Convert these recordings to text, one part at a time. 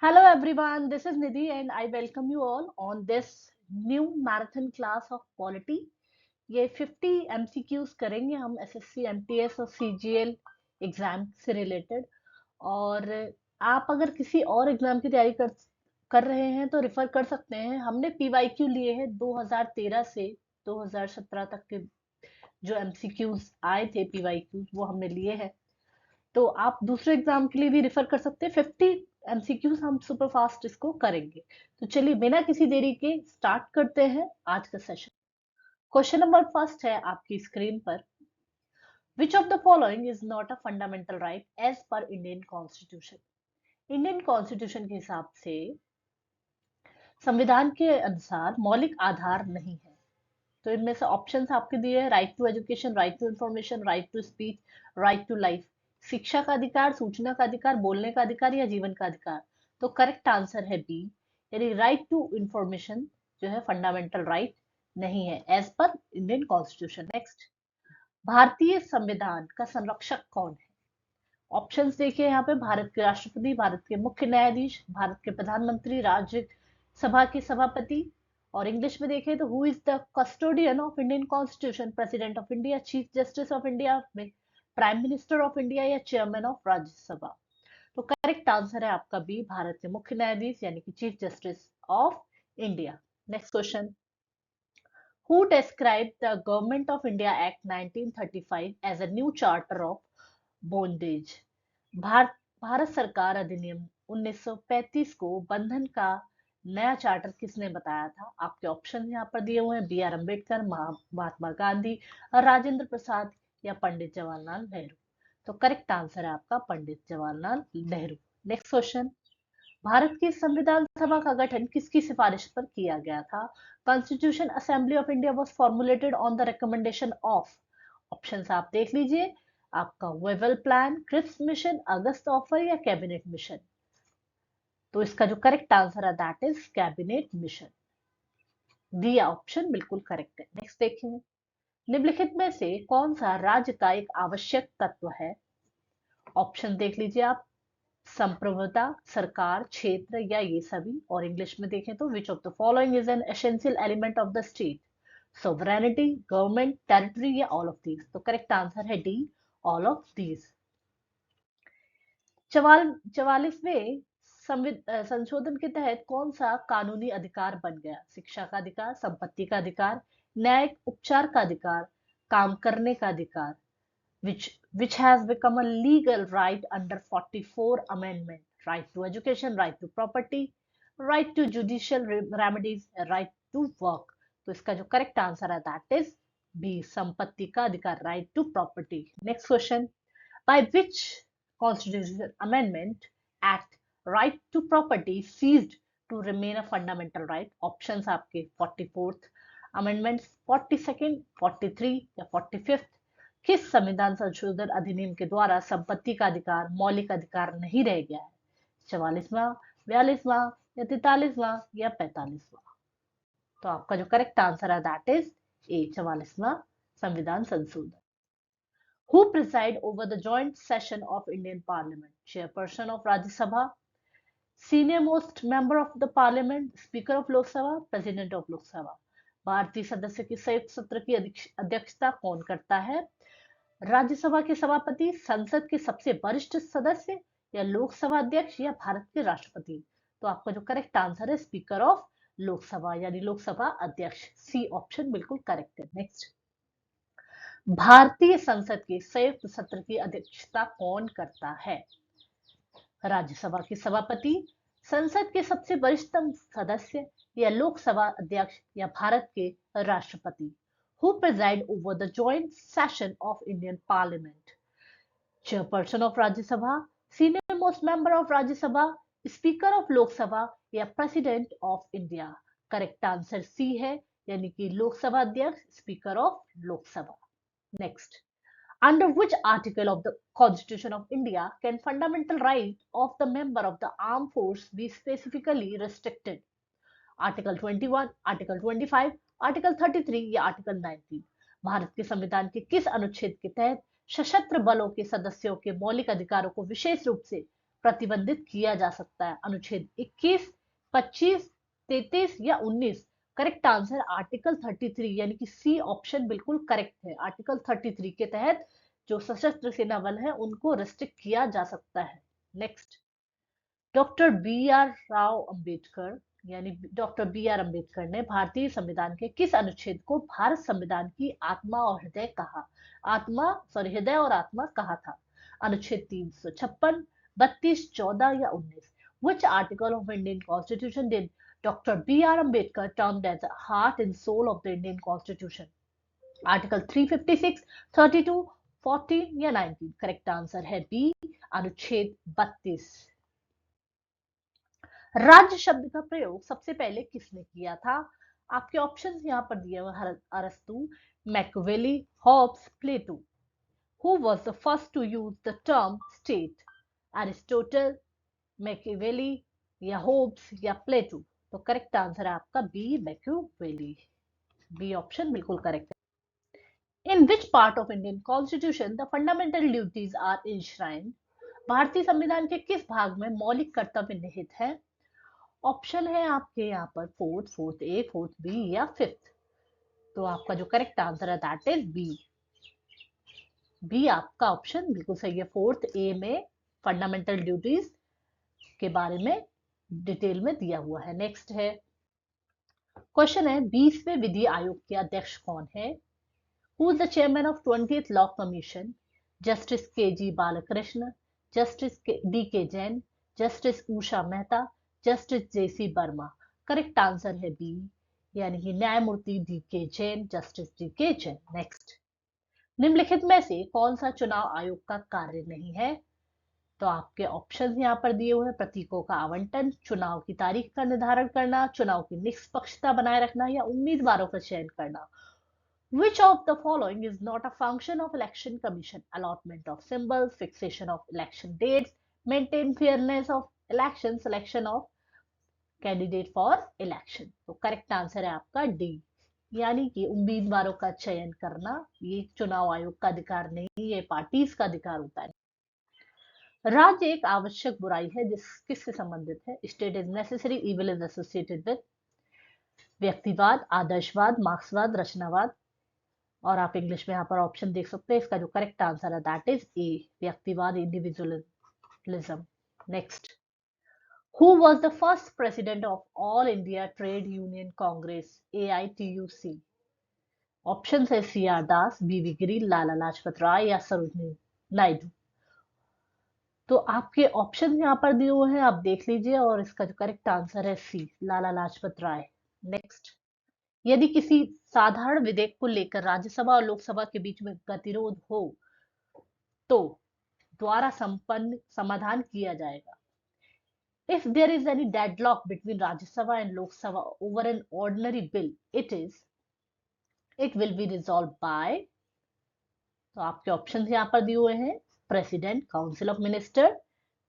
Hello everyone, this is Nidhi and I welcome you all on this new marathon class of Polity. ये 50 MCQs करेंगे हम SSC, MTS और CGL exam से related. और आप अगर किसी और एग्जाम की तैयारी कर रहे हैं तो रिफर कर सकते हैं। हमने PYQ लिए हैं 2013 से 2017 तक के जो MCQs आए थे PYQ वो हमने लिए हैं। तो आप दूसरे एग्जाम के लिए भी रिफर कर सकते हैं। 50 एमसीक्यूज हम सुपर फास्ट इसको करेंगे। तो चलिए बिना किसी देरी के स्टार्ट करते हैं आज का सेशन। क्वेश्चन नंबर फर्स्ट है आपकी स्क्रीन पर। Which of the following is not a fundamental right as per Indian constitution. Indian constitution के हिसाब से संविधान के अनुसार मौलिक आधार नहीं है। तो इनमें से ऑप्शंस आपके दिए हैं। Right to education, right to information, right to speech, right to life. शिक्षा का अधिकार, सूचना का अधिकार, बोलने का अधिकार या जीवन का अधिकार। तो करेक्ट आंसर है बी, यानी राइट टू इंफॉर्मेशन जो है फंडामेंटल राइट नहीं है as per Indian constitution. Next, भारतीय संविधान का संरक्षक कौन है? ऑप्शंस देखिए यहाँ पे। भारत के राष्ट्रपति, भारत के मुख्य न्यायाधीश, भारत के प्रधानमंत्री, राज्यसभा के सभापति। और इंग्लिश में देखें तो who is the custodian of Indian constitution? President of India, chief justice of India, prime minister of India या चेयरमैन ऑफ राज्यसभा। तो करेक्ट आंसर है आपका बी, भारत के मुख्य न्यायाधीश यानी कि chief justice of India. Next question, who described the Government of India Act 1935 as a new charter of bondage? Bharat Bharat सरकार अधिनियम 1935 को बंधन का नया चार्टर किसने बताया था? आपके ऑप्शन यहाँ पर दिए हुए हैं। बी आर अम्बेडकर, महात्मा गांधी, राजेंद्र प्रसाद या पंडित जवाहरलाल नेहरू। तो करेक्ट आंसर है आपका पंडित जवाहरलाल नेहरू। नेक्स्ट क्वेश्चन, भारत की संविधान सभा का गठन किसकी सिफारिश पर किया गया था? Constitution assembly of India was formulated on the recommendation of. Options आप देख लीजिए। आपका वेवल प्लान, क्रिप्स मिशन, अगस्त ऑफर या कैबिनेट मिशन। तो इसका जो करेक्ट आंसर है that is cabinet mission. D option बिल्कुल करेक्ट है। नेक्स्ट देखें, निम्नलिखित में से कौन सा राज्य का एक आवश्यक तत्व है? ऑप्शन देख लीजिए आप। संप्रभुता, सरकार, क्षेत्र या ये सभी। और इंग्लिश में देखें तो विच of the following is an essential element of the state? Sovereignty, government, territory या ऑल ऑफ दीज। तो करेक्ट आंसर है डी, ऑल ऑफ दीज। 44वें संशोधन के तहत कौन सा कानूनी अधिकार बन गया? शिक्षा का अधिकार, संपत्ति का अधिकार, न्यायिक उपचार का अधिकार, काम करने का अधिकार। which has become a legal right under 44 amendment: right to education, right to property, right to judicial remedies, right to work। तो इसका जो करेक्ट आंसर है दैट इज बी, संपत्ति का अधिकार, right to property. Next question, by which constitutional amendment act right to property ceased to remain a fundamental right? Options आपके 44th amendment, 42nd, 43 या 45th। किस संविधान संशोधन अधिनियम के द्वारा संपत्ति का अधिकार मौलिक अधिकार नहीं रह गया है? 44वां, 42वां या 43वां या 45वां। तो आपका जो करेक्ट आंसर है दैट इज ए, 44वां संविधान संशोधन। Who preside over the joint session of Indian Parliament? Chairperson of Rajya Sabha, senior most member of the Parliament, Speaker of Lok Sabha, President of Lok Sabha। भारतीय सदस्य की संयुक्त सत्र की अध्यक्षता कौन करता है? राज्यसभा के सभापति, संसद के सबसे वरिष्ठ सदस्य या लोकसभा अध्यक्ष या भारत के राष्ट्रपति। तो आपका जो करेक्ट आंसर है स्पीकर ऑफ लोकसभा यानी लोकसभा अध्यक्ष। सी ऑप्शन बिल्कुल करेक्ट है। नेक्स्ट, भारतीय संसद के संयुक्त सत्र की अध्यक्षता कौन करता है? राज्यसभा के सभापति, संसद के सबसे वरिष्ठतम सदस्य या लोकसभा अध्यक्ष या भारत के राष्ट्रपति। Who preside over the joint session of Indian Parliament? Chairperson of Rajya Sabha, senior most member of Rajya Sabha, Speaker of Lok Sabha या President of India। Correct answer C है, यानी कि लोकसभा अध्यक्ष, speaker of Lok Sabha. Next, under which article of the Constitution of India can fundamental right of the member of the armed force be specifically restricted? Article 21, Article 25, Article 33 या Article 19। Bharat के संविधान के किस अनुच्छेद के तहत सशस्त्र बलों के सदस्यों के मौलिक अधिकारों को विशेष रूप से प्रतिबंधित किया जा सकता है? अनुच्छेद 21, 25, 33 या 19? करेक्ट आंसर आर्टिकल 33 यानी कि सी ऑप्शन बिल्कुल करेक्ट है। आर्टिकल 33 के तहत जो सशस्त्र सेना बल है उनको रिस्ट्रिक्ट किया जा सकता है। Next, doctor B R Rao Ambedkar यानी डॉक्टर बी आर अंबेडकर ने भारतीय संविधान के किस अनुच्छेद को भारत संविधान की आत्मा और हृदय कहा? हृदय और आत्मा कहा था? अनुच्छेद 356, 32, 14 या 19? Which article of Indian Constitution did Dr. B.R. Ambedkar termed as the heart and soul of the Indian Constitution? Article 356, 32, 14 या 19? करेक्ट आंसर है बी, अनुच्छेद 32। राज्य शब्द का प्रयोग सबसे पहले किसने किया था? आपके ऑप्शंस यहाँ पर दिए हुए हैं। अरस्तु, Machiavelli, Hobbes, Plato. Who was the first to use the term state? Aristotle, Machiavelli या होब्स या प्लेटो? तो करेक्ट आंसर है आपका बी, मैकियावेली। बी ऑप्शन बिल्कुल करेक्ट है। In which part of Indian Constitution the fundamental duties are enshrined? भारतीय संविधान के किस भाग में मौलिक कर्तव्य निहित है? ऑप्शन है आपके यहाँ पर फोर्थ ए, फोर्थ बी या फिफ्थ। तो आपका जो करेक्ट आंसर है दैट इज बी। बी आपका ऑप्शन बिल्कुल सही है। फोर्थ ए में फंडामेंटल ड्यूटीज के बारे में डिटेल में दिया हुआ है। नेक्स्ट है क्वेश्चन है 20वें विधि आयोग के अध्यक्ष कौन है? Who is the chairman of 20th law commission? Justice के जी बालकृष्ण, जस्टिस डी के जैन, जस्टिस उषा मेहता, जस्टिस जेसी वर्मा? करेक्ट आंसर है बी, यानी कि न्यायमूर्ति डी के जैन, जस्टिस डी के जैन। नेक्स्ट, निम्नलिखित में से कौन सा चुनाव आयोग का कार्य नहीं है? तो आपके ऑप्शन यहाँ पर दिए हुए हैं। प्रतीकों का आवंटन, चुनाव की तारीख का निर्धारण करना, चुनाव की निष्पक्षता बनाए रखना या उम्मीदवारों का चयन करना। Which of the following is not a function of election commission? Allotment of symbols, fixation of election dates, maintain fairness of election, selection of candidate for election? तो करेक्ट आंसर है आपका डी, यानी कि उम्मीदवारों का चयन करना ये चुनाव आयोग का अधिकार नहीं, ये पार्टीज का अधिकार होता है। राज्य एक आवश्यक बुराई है जिस किससे संबंधित है? State is necessary evil is associated with व्यक्तिवाद, आदर्शवाद, मार्क्सवाद, रचनावाद। और आप इंग्लिश में यहाँ पर ऑप्शन देख सकते हैं। इसका जो करेक्ट आंसर है दैट इज ए, व्यक्तिवाद, individualism. Next, who was the first president of All India Trade Union Congress AITUC? Option है सी आर दास, बीवी गिरी, लाला लाजपत राय या सरोजिनी नायडू। तो आपके ऑप्शन यहाँ पर दिए हुए हैं, आप देख लीजिए, और इसका जो करेक्ट आंसर है सी, लाला लाजपत राय। नेक्स्ट, यदि किसी साधारण विधेयक को लेकर राज्यसभा और लोकसभा के बीच में गतिरोध हो तो द्वारा संपन्न समाधान किया जाएगा। If there is any deadlock between Rajya Sabha and Lok Sabha over an ordinary bill, it will be resolved by। तो आपके ऑप्शन यहाँ पर दिए हुए हैं। President, council of minister,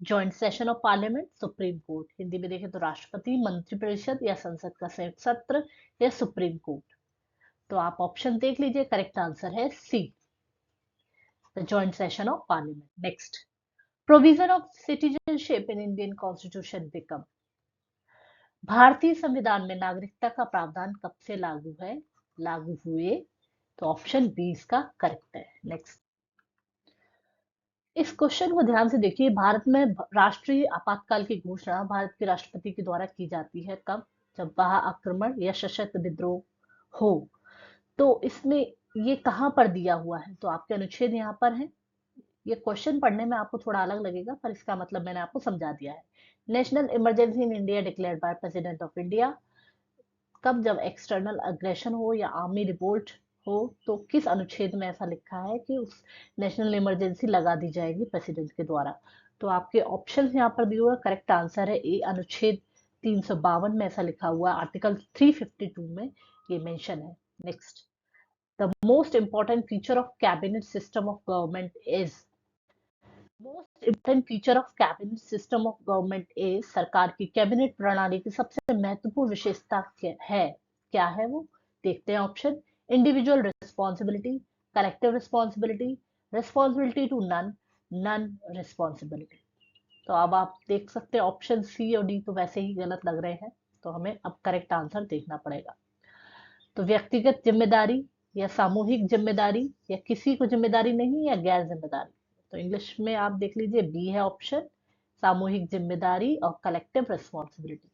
joint session of parliament, supreme court. Hindi में देखें तो राष्ट्रपति, मंत्रिपरिषद या संसद का संयुक्त सत्र या सुप्रीम कोर्ट। तो आप ऑप्शन देख लीजिए, करेक्ट आंसर है C, the joint session of parliament. Next, provision of citizenship in Indian constitution become. भारतीय संविधान में नागरिकता का प्रावधान कब से लागू हुए? तो ऑप्शन बी इसका करेक्ट है। नेक्स्ट, इस क्वेश्चन को ध्यान से देखिए। भारत में राष्ट्रीय आपातकाल की घोषणा भारत के राष्ट्रपति के द्वारा की जाती है कब? जब वह आक्रमण या सशस्त्र विद्रोह हो। तो इसमें ये कहाँ पर दिया हुआ है? तो आपके अनुच्छेद यहाँ पर है। ये क्वेश्चन पढ़ने में आपको थोड़ा अलग लगेगा, पर इसका मतलब मैंने आपको समझा दिया है। National emergency in India declared by president of India कब? जब एक्सटर्नल अग्रेशन हो या आर्मी रिवोल्ट हो। तो किस अनुच्छेद में ऐसा लिखा है कि उस नेशनल इमरजेंसी लगा दी जाएगी प्रेसिडेंट के द्वारा? तो आपके ऑप्शन यहाँ पर दिए हुए, करेक्ट आंसर है ए, अनुच्छेद 352 में ऐसा लिखा हुआ। आर्टिकल 352 में ये मेंशन है। Next, the most important feature of cabinet system of government is. Most important feature of cabinet system of government is, सरकार की कैबिनेट प्रणाली की सबसे महत्वपूर्ण विशेषता क्या है वो? देखते हैं option. Individual responsibility, collective responsibility, responsibility to none, none responsibility. तो अब आप देख सकते हैं ऑप्शन सी और डी तो वैसे ही गलत लग रहे हैं, तो हमें अब करेक्ट आंसर देखना पड़ेगा। तो व्यक्तिगत जिम्मेदारी या सामूहिक जिम्मेदारी या किसी को जिम्मेदारी नहीं या गैर जिम्मेदारी, तो इंग्लिश में आप देख लीजिए बी है ऑप्शन, सामूहिक जिम्मेदारी और कलेक्टिव रिस्पॉन्सिबिलिटी।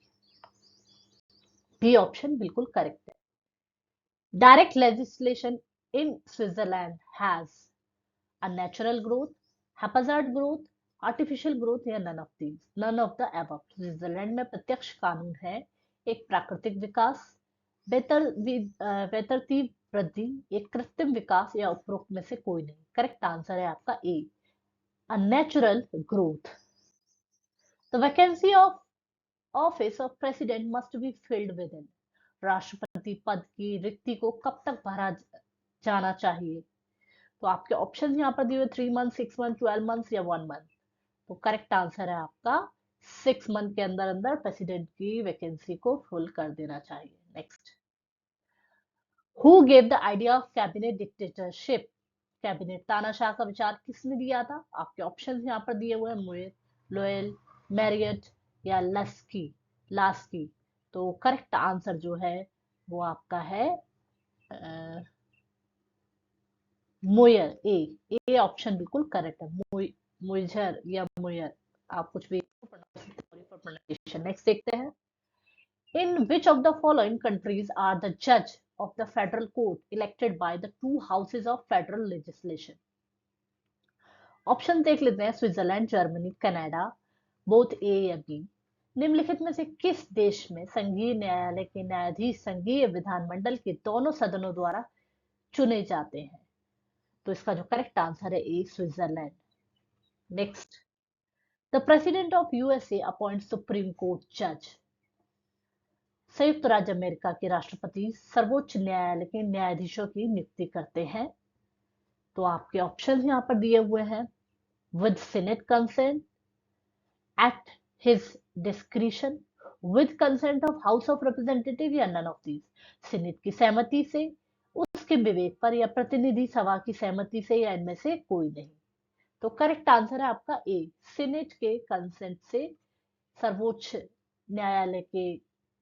बी ऑप्शन बिल्कुल करेक्ट है। Direct legislation in Switzerland has a natural growth, haphazard growth, artificial growth या none of the above। Switzerland में प्रत्यक्ष कानून है, एक प्राकृतिक विकास, बेतरतीब वृद्धि, एक कृत्रिम विकास या उपरोक्त में से कोई नहीं। करेक्ट आंसर है आपका ए, a natural growth। The vacancy of office of president must be filled within। राष्ट्रपति पद की रिक्ति को कब तक भरा जाना चाहिए? तो आपके ऑप्शन यहाँ पर दिए हुए 3 मंथ, 6 मंथ, 12 मंथ या 1 मंथ। तो करेक्ट आंसर है आपका 6 मंथ के अंदर अंदर प्रेसिडेंट की वैकेंसी को फुल कर देना चाहिए। Next, who gave the idea of cabinet dictatorship? Cabinet तानाशाह का विचार किसने दिया था? आपके ऑप्शन यहाँ पर दिए हुए हैं, मुयर, लोयल, मैरियट या लास्की। तो करेक्ट आंसर जो है वो आपका है मुयर, ए ऑप्शन बिल्कुल करेक्ट है। मुइजर या मुयर, आप कुछ भी फॉर प्रोनाउंसिएशन। नेक्स्ट देखते हैं, in which of the following countries are the जज of the federal court elected by the two houses of federal legislation? Option देख लेते हैं, Switzerland, Germany, Canada, both A या बी। निम्नलिखित में से किस देश में संघीय न्यायालय के न्यायाधीश संघीय विधानमंडल के दोनों सदनों द्वारा चुने जाते हैं? तो इसका जो करेक्ट आंसर है A, Switzerland. Next, the president of USA appoint supreme court जज। संयुक्त राज्य अमेरिका के राष्ट्रपति सर्वोच्च न्यायालय के न्यायाधीशों की नियुक्ति करते हैं। तो आपके ऑप्शन यहाँ पर दिए हुए हैं, with senate consent, at his discretion, with consent of house of representative या नन ऑफ दीज। सीनेट की सहमति से, उसके विवेक पर या प्रतिनिधि सभा की सहमति से या इनमें से कोई नहीं। तो करेक्ट आंसर है आपका ए, सीनेट के कंसेंट से सर्वोच्च न्यायालय के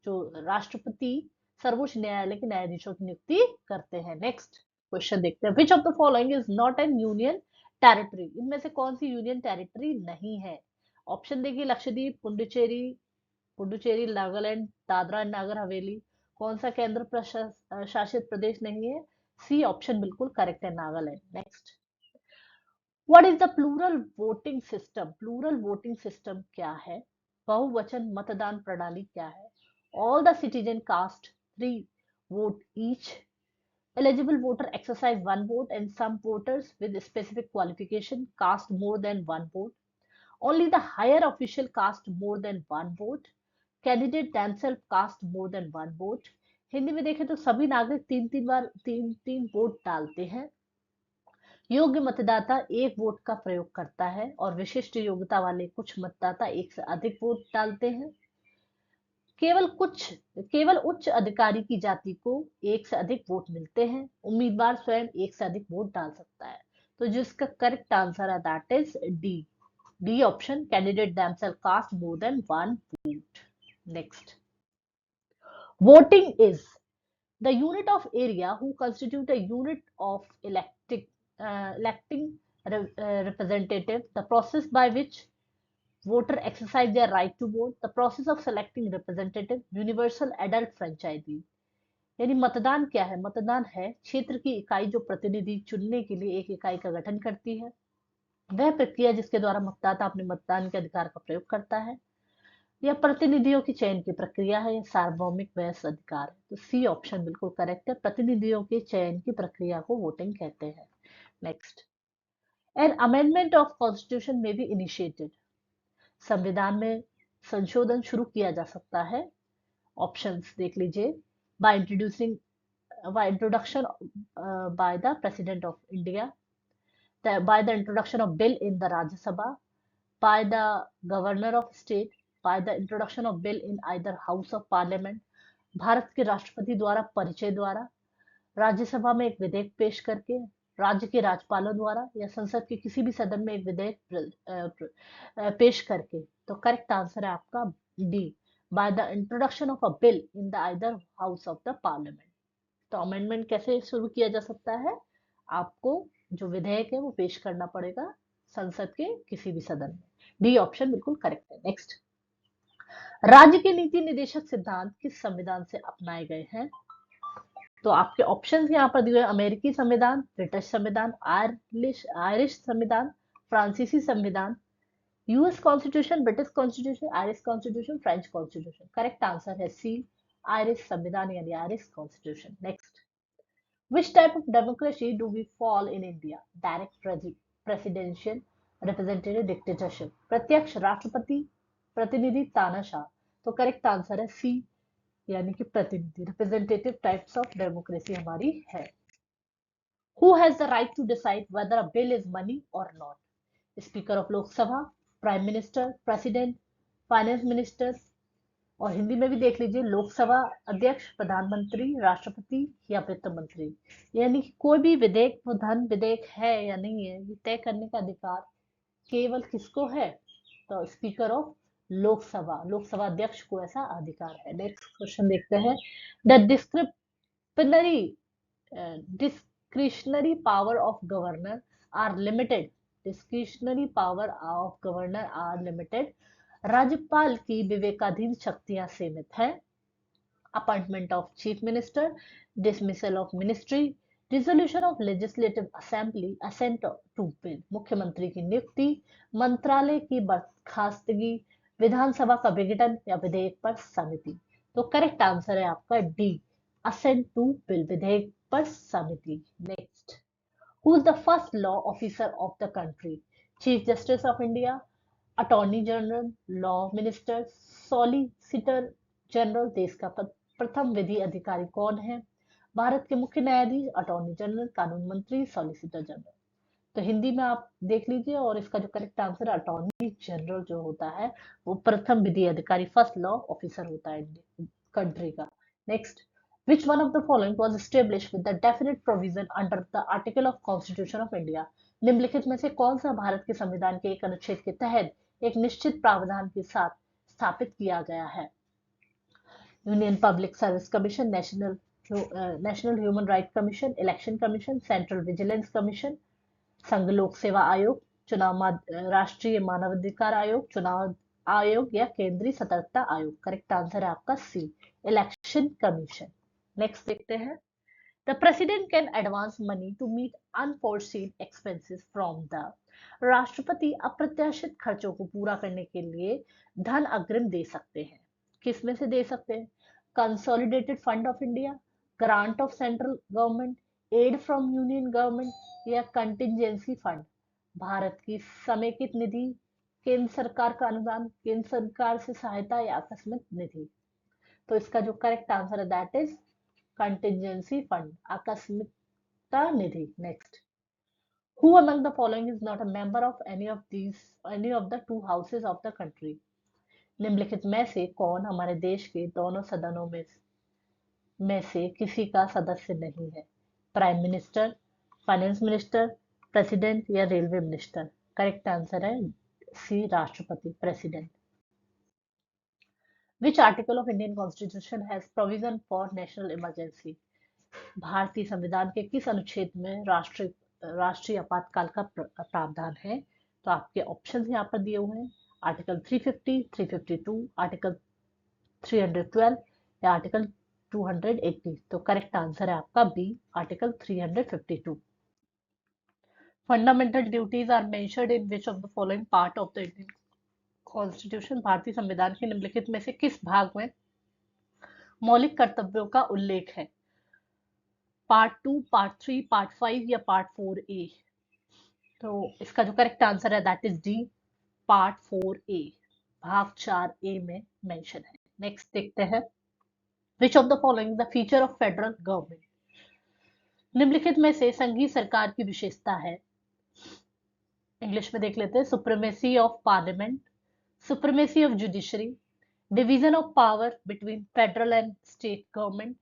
जो राष्ट्रपति सर्वोच्च न्यायालय के न्यायाधीशों की नियुक्ति करते हैं। नेक्स्ट क्वेश्चन देखते हैं, विच of the following is not an union territory? इनमें से कौन सी यूनियन टेरिटरी नहीं है? ऑप्शन देखिए, लक्षद्वीप, पुडुचेरी, नागालैंड, दादरा एंड नागर हवेली। कौन सा केंद्र शासित प्रदेश नहीं है? सी ऑप्शन बिल्कुल करेक्ट है, Nagaland. Next, what is the plural voting system? Plural voting system क्या है? बहुवचन मतदान प्रणाली क्या है? All the citizen cast 3 vote each, eligible voter exercise 1 vote and some voters with specific qualification cast more than 1 vote, only the higher official cast more than 1 vote, candidate themselves cast more than 1 vote। Hindi में देखें तो सभी नागरिक तीन vote डालते हैं, योग्य मतदाता एक वोट का प्रयोग करता है और विशिष्ट योग्यता वाले कुछ मतदाता एक से अधिक वोट डालते हैं। केवल उच्च अधिकारी की जाति को एक से अधिक वोट मिलते हैं। उम्मीदवार स्वयं एक से अधिक वोट डाल सकता है। तो जिसका करेक्ट आंसर है that is D option, candidate themselves cast more than 1 vote. Next, voting is the unit of area who constitute a unit of electing representative, the process by which voter exercise their right to vote, the process of selecting representative, universal adult franchise। यानी मतदान क्या है? मतदान है क्षेत्र की इकाई जो प्रतिनिधि चुनने के लिए एक इकाई का गठन करती है, वह प्रक्रिया जिसके द्वारा मतदाता अपने मतदान के अधिकार का प्रयोग करता है, यह प्रतिनिधियों की चयन की प्रक्रिया है, यह सार्वभौमिक वयस्क अधिकार है। तो सी ऑप्शन बिल्कुल करेक्ट है, प्रतिनिधियों के चयन की प्रक्रिया को वोटिंग कहते हैं। Next, an amendment of constitution में बी इनिशिएटेड। संविधान में संशोधन शुरू किया जा सकता है। ऑप्शंस देख लीजिए, by introduction by the president of India, by the introduction of bill in the Rajya Sabha, by the governor of state, by the introduction of bill in either house of parliament, Bharat के राष्ट्रपति द्वारा परिचय द्वारा, राज्यसभा में एक विधेयक पेश करके, राज्य के राज्यपालों द्वारा या संसद के किसी भी सदन में एक विधेयक पेश करके। तो करेक्ट आंसर है आपका D, bye the introduction of a bill in the either house of the parliament. तो अमेंडमेंट कैसे शुरू किया जा सकता है? आपको जो विधेयक है वो पेश करना पड़ेगा संसद के किसी भी सदन में। डी ऑप्शन बिल्कुल करेक्ट है। नेक्स्ट, राज्य के नीति निदेशक सिद्धांत किस संविधान से अपनाए गए हैं? तो आपके ऑप्शंस यहाँ पर दिए हुए हैं, अमेरिकी संविधान, ब्रिटिश संविधान, आयरिश आयरिश संविधान, फ्रांसीसी संविधान, US constitution, British constitution, Irish constitution, French constitution. Correct answer है सी, आयरिश संविधान यानी Irish constitution. Next, which type of democracy do we fall in India? Direct presidential, representative, dictatorship। प्रत्यक्ष राष्ट्रपति, प्रतिनिधि, तानाशाह। तो करेक्ट आंसर है सी, यानी कि प्रतिनिधि, रिप्रेजेंटेटिव टाइप्स ऑफ डेमोक्रेसी हमारी है। Who has the right to decide whether a bill is money or not? Speaker of Lok Sabha, prime minister, president, finance minister, और हिंदी में भी देख लीजिए, लोकसभा अध्यक्ष, प्रधानमंत्री, राष्ट्रपति या वित्त मंत्री। यानी कि कोई भी विधेयक, वो धन विधेयक है या नहीं है, ये तय करने का अधिकार केवल किसको है? तो स्पीकर ऑफ लोकसभा, लोकसभा अध्यक्ष को ऐसा अधिकार है। नेक्स्ट क्वेश्चन देखते हैं, the discretionary discretionary power of governor are limited। discretionary power of governor are limited। राज्यपाल की विवेकाधीन शक्तियां सीमित हैं। Appointment of chief minister, dismissal of ministry, dissolution of legislative assembly, assent to bill, मुख्यमंत्री की नियुक्ति, मंत्रालय की बर्खास्तगी, विधानसभा का विघटन या विधेयक पर समिति। तो करेक्ट आंसर है आपका डी, असेंट टू बिल, विधेयक पर समिति। Next, who is the first law officer of the country? Chief justice of India, attorney general, law minister, solicitor general. देश का प्रथम विधि अधिकारी कौन है? भारत के मुख्य न्यायाधीश, अटॉर्नी जनरल, कानून मंत्री, सॉलिसिटर जनरल। तो हिंदी में आप देख लीजिए, और इसका जो करेक्ट आंसर है अटॉर्नी जनरल जो होता है वो प्रथम विधि अधिकारी, फर्स्ट लॉ ऑफिसर होता है कंट्री का। Next, which one of the following was established with the definite provision under the article of constitution of India? निम्नलिखित में से कौन सा भारत के संविधान के एक अनुच्छेद के तहत एक निश्चित प्रावधान के साथ स्थापित किया गया है? Union public service commission, national human right commission, election commission, central vigilance commission, संघ लोक सेवा आयोग, राष्ट्रीय मानवाधिकार आयोग, चुनाव आयोग या केंद्रीय सतर्कता आयोग। करेक्ट आंसर है आपका सी, इलेक्शन कमीशन। नेक्स्ट देखते हैं, the president can advance money to meet unforeseen expenses from the. राष्ट्रपति अप्रत्याशित खर्चों को पूरा करने के लिए धन अग्रिम दे सकते हैं। किस में से दे सकते हैं? Consolidated fund of India, grant of central government, aid from union government या कंटिजेंसी फंड। भारत की समेकित निधि, केंद्र सरकार का अनुदान, केंद्र सरकार से सहायता या आकस्मिक निधि। तो इसका जो करेक्ट आंसर है दैट इज कंटिजेंसी फंड, आकस्मिकता निधि। Next, who among the following is not a member of any of the two houses of the country? निम्नलिखित में से कौन हमारे देश के दोनों सदनों में से किसी का सदस्य नहीं है? Prime minister, finance minister, president या रेलवे मिनिस्टर। करेक्ट आंसर है सी, राष्ट्रपति, president. Which article of Indian constitution has provision for national emergency? भारतीय संविधान के किस अनुच्छेद में राष्ट्रीय आपातकाल का प्रावधान है? तो आपके ऑप्शंस यहाँ पर दिए हुए हैं, आर्टिकल 350, 352, आर्टिकल 312 या आर्टिकल 280। तो करेक्ट आंसर है आपका B, article 352। Fundamental duties are mentioned in which of the following part of the Indian constitution? भारतीय संविधान के निम्नलिखित में से किस भाग में मौलिक कर्तव्यों का उल्लेख है? पार्ट 2, पार्ट 3, पार्ट 5 या पार्ट 4A? तो इसका जो करेक्ट आंसर है that is D, part 4A, भाग 4A में मेंशन है। नेक्स्ट देखते हैं, विच of the following the feature of federal government? निम्नलिखित में से संघीय सरकार की विशेषता है। इंग्लिश में देख लेते हैं, supremacy of parliament, supremacy of judiciary, division of power between federal and state government,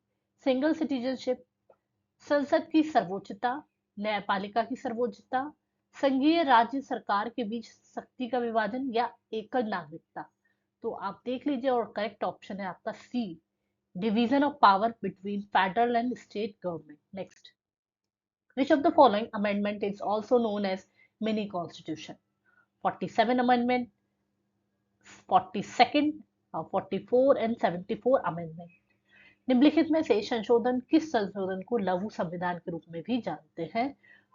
single citizenship, संसद की सर्वोच्चता, न्यायपालिका की सर्वोच्चता, संघीय राज्य सरकार के बीच शक्ति का विभाजन या एकल नागरिकता। तो आप देख लीजिए और करेक्ट ऑप्शन है आपका C, division of power between federal and state government. Next, which of the following amendment is also known as mini constitution? 47 amendment, 42nd, 44 and 74 amendment. निम्नलिखित में से संशोधन किस संशोधन को लघु संविधान के रूप में भी जानते हैं?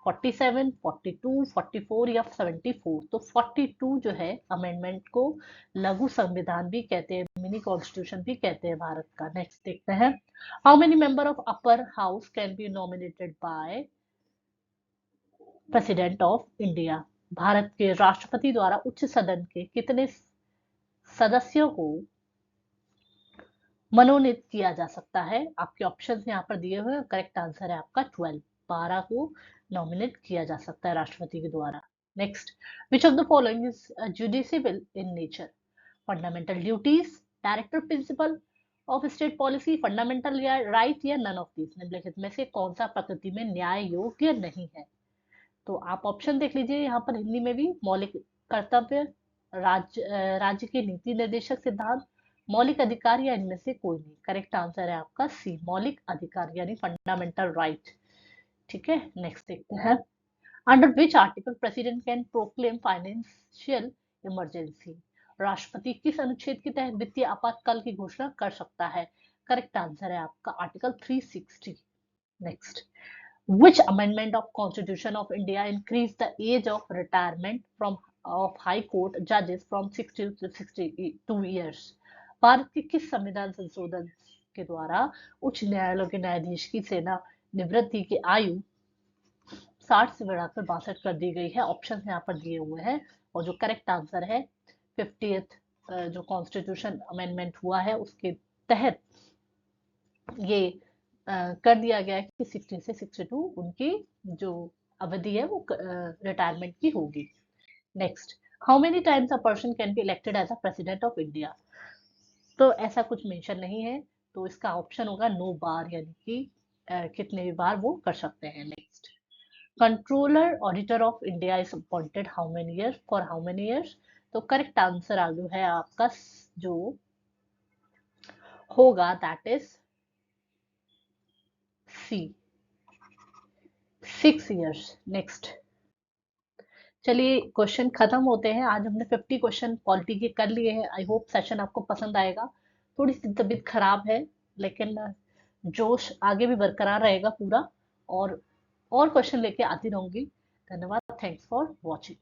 47, 42, 44 या 74? तो 42 जो है अमेंडमेंट को लघु संविधान भी कहते हैं, मिनी कॉन्स्टिट्यूशन भी कहते हैं भारत का। नेक्स्ट देखते हैं, how many member of upper house can be nominated by president of India? Bharat के राष्ट्रपति द्वारा उच्च सदन के कितने सदस्यों को मनोनीत किया जा सकता है? आपके ऑप्शंस यहाँ पर दिए हुए हैं, करेक्ट आंसर है आपका 12, 12 को नॉमिनेट किया जा सकता है राष्ट्रपति के द्वारा। Next, which of the following is judicial in nature? Fundamental duties, director principle of state policy, fundamental right या नन ऑफ दिस? निम्नलिखित में से कौन सा प्रकृति में न्याय योग्य नहीं है? तो आप ऑप्शन देख लीजिए यहाँ पर हिंदी में भी, मौलिक कर्तव्य, राज्य के नीति निर्देशक सिद्धांत, मौलिक अधिकार या इनमें से कोई नहीं। करेक्ट आंसर है आपका सी, मौलिक अधिकार यानी फंडामेंटल राइट। ठीक है, नेक्स्ट देखते हैं, under which article president can proclaim financial emergency? राष्ट्रपति किस अनुच्छेद के तहत वित्तीय आपातकाल की घोषणा कर सकता है? करेक्ट आंसर है आपका article 360। Next, which amendment of Constitution of India increased the age of retirement from of High Court judges from 60 to 62 years? Bharat के किस संविधान संशोधन के द्वारा उच्च न्यायालयों के न्यायाधीश की सेना निवृत्ति की आयु 60 से बढ़ाकर 62 कर दी गई है? ऑप्शन यहाँ पर दिए हुए हैं और जो करेक्ट आंसर है 50th जो कॉन्स्टिट्यूशन अमेंडमेंट हुआ है उसके तहत ये कर दिया गया है कि 60 से 62 उनकी जो अवधि है वो रिटायरमेंट की होगी। Next, how many times a person can be elected as a president of India? तो ऐसा कुछ मेंशन नहीं है, तो इसका ऑप्शन होगा नो बार, यानी कि कितने भी बार वो कर सकते हैं। Next, controller auditor of India is appointed how many years, for how many years? तो करेक्ट आंसर आगे है आपका जो होगा that is C, 6 years. Next, चलिए क्वेश्चन खत्म होते हैं। आज हमने 50 क्वेश्चन पॉलिटी के कर लिए हैं। आई होप सेशन आपको पसंद आएगा। थोड़ी सी तबीयत खराब है लेकिन जोश आगे भी बरकरार रहेगा पूरा, और क्वेश्चन लेके आती रहूंगी। धन्यवाद, थैंक्स फॉर वॉचिंग।